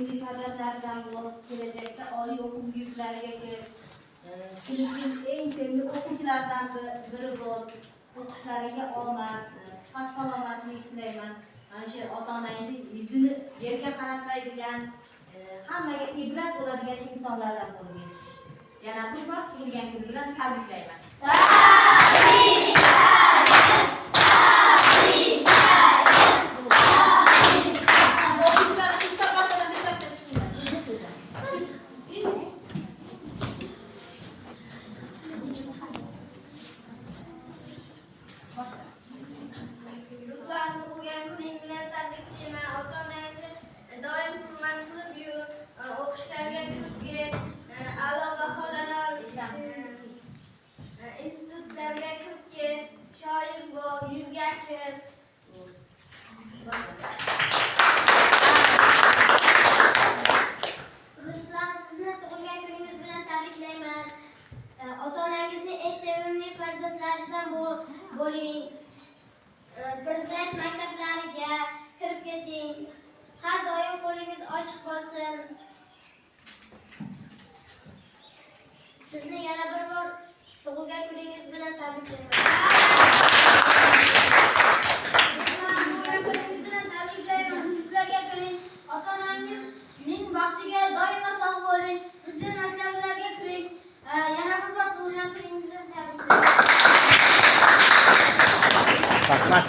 milliy farzandlardan bo'lib kelajakda oliy o'quv yurtlariga kirib, sinfning eng sevimli o'quvchilaridan biri bo'lib, o'qishlariga omad, sihat salomatlik tilayman. Mana shu ota-onangizni yuzini yerga qaratmaydigan, hammaga ibrat bo'ladigan insonlardan bo'lib yetish. Yana bir bor tug'ilgan kun bilan tabriklayman. Shoir bo'l, yuzga kir. Ruslan, sizni tug'ilgan kuningiz bilan tabriklayman. Ota-onangizning eng sevimli farzandlaridan bo'ling. Prezident maktablariga kirib keting. Har doim qo'lingiz ochiq bo'lsin. Sizni yana bir bor tug'ilgan kuningiz bilan tabriklayman. Ota-onangizning baxtiga doimo sog' bo'ling. Prezident maktablariga kiring. Yana bir bor tug'ilgan kuningizni tabriklayman. Rahmat.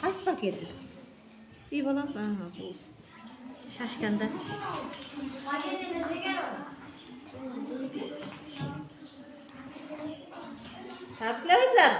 Kaç paketi? İyi balans. Aha, bu. Şaşkında. Tabrikler.